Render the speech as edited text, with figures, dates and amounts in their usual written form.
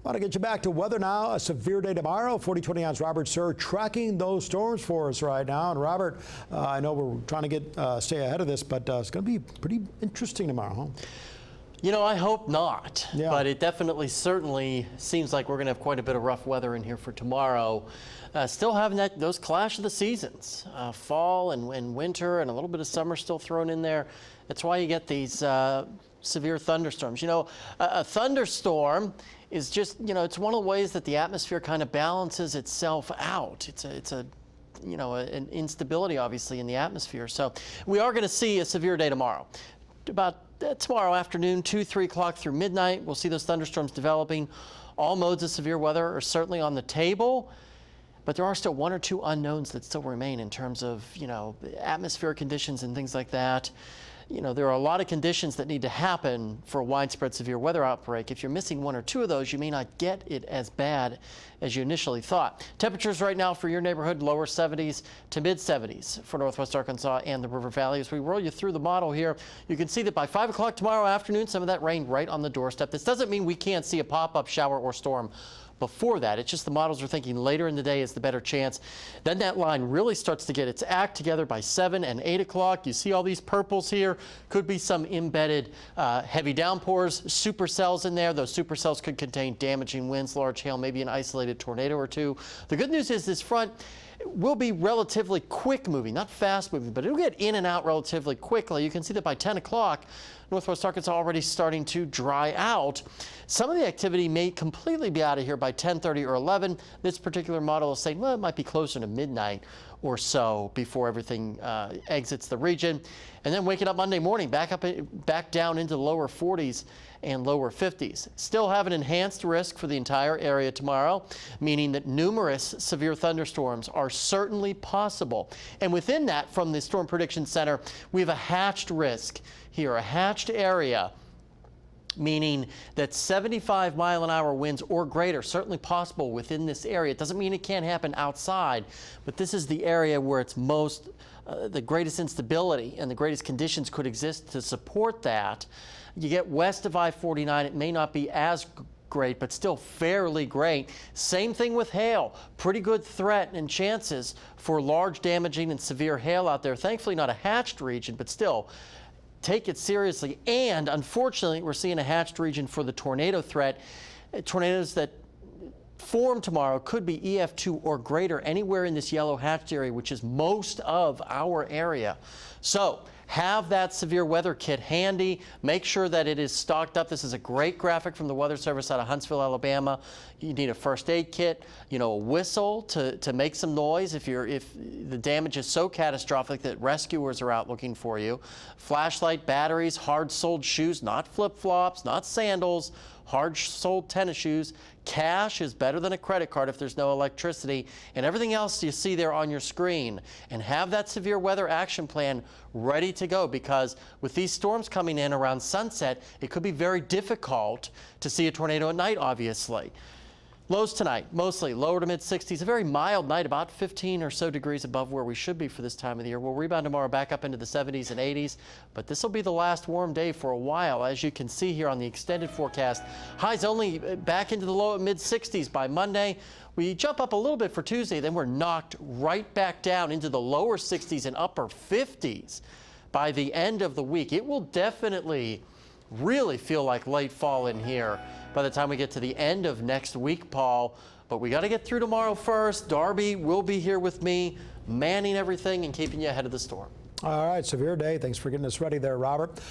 Want to get you back to weather now. A severe day tomorrow. 4020 on's Robert Suhr tracking those storms for us right now. And Robert, I know we're trying to stay ahead of this, but it's going to be pretty interesting tomorrow, huh? You know, I hope not, yeah. But it definitely, certainly seems like we're going to have quite a bit of rough weather in here for tomorrow. Still having those clash of the seasons, fall and winter and a little bit of summer still thrown in there. That's why you get these severe thunderstorms. You know, a thunderstorm is just, you know, it's one of the ways that the atmosphere kind of balances itself out. It's a you know, an instability obviously in the atmosphere. So we are going to see a severe day tomorrow. About tomorrow afternoon, 2, 3 o'clock through midnight, we'll see those thunderstorms developing. All modes of severe weather are certainly on the table, but there are still 1 or 2 unknowns that still remain in terms of, you know, atmospheric conditions and things like that. You know, there are a lot of conditions that need to happen for a widespread severe weather outbreak. If you're missing 1 or 2 of those, you may not get it as bad as you initially thought. Temperatures right now for your neighborhood, lower 70s to mid 70s for Northwest Arkansas and the River Valley. As we roll you through the model here, you can see that by 5 o'clock tomorrow afternoon, some of that rain right on the doorstep. This doesn't mean we can't see a pop-up shower or storm before that. It's just the models are thinking later in the day is the better chance. Then that line really starts to get its act together by 7 and 8 o'clock. You see all these purples here. Could be some embedded heavy downpours, supercells in there. Those supercells could contain damaging winds, large hail, maybe an isolated tornado or two. The good news is this front will be relatively quick moving, not fast moving, but it'll get in and out relatively quickly. You can see that by 10 o'clock, Northwest Arkansas already starting to dry out. Some of the activity may completely be out of here by 10:30 or 11. This particular model is saying, well, it might be closer to midnight or so before everything exits the region. And then waking up Monday morning, back down into the lower 40s and lower 50s. Still have an enhanced risk for the entire area tomorrow, meaning that numerous severe thunderstorms are certainly possible. And within that, from the Storm Prediction Center, we have a hatched risk here, a hatched area, meaning that 75-mile-an-hour winds or greater certainly possible within this area. It doesn't mean it can't happen outside, but this is the area where it's most the greatest instability and the greatest conditions could exist to support that. You get west of I-49, it may not be as great, but still fairly great. Same thing with hail. Pretty good threat and chances for large damaging and severe hail out there. Thankfully not a hatched region, but still take it seriously. And unfortunately, we're seeing a hatched region for the tornado threat. Tornadoes that form tomorrow could be EF2 or greater anywhere in this yellow hatched area, which is most of our area. So have that severe weather kit handy. Make sure that it is stocked up. This is a great graphic from the Weather Service out of Huntsville, Alabama. You need a first aid kit, you know, a whistle to make some noise if the damage is so catastrophic that rescuers are out looking for you. Flashlight, batteries, hard-soled shoes, not flip-flops, not sandals, hard-soled tennis shoes. Cash is better than a credit card if there's no electricity, and everything else you see there on your screen. And have that severe weather action plan ready to go, because with these storms coming in around sunset, it could be very difficult to see a tornado at night, obviously. Lows tonight, mostly lower to mid 60s. A very mild night, about 15 or so degrees above where we should be for this time of the year. We'll rebound tomorrow back up into the 70s and 80s, but this will be the last warm day for a while. As you can see here on the extended forecast, highs only back into the low mid 60s by Monday. We jump up a little bit for Tuesday, then we're knocked right back down into the lower 60s and upper 50s by the end of the week. It will definitely really feel like late fall in here by the time we get to the end of next week, Paul. But we got to get through tomorrow first. Darby will be here with me, manning everything and keeping you ahead of the storm. All right, severe day. Thanks for getting us ready there, Robert.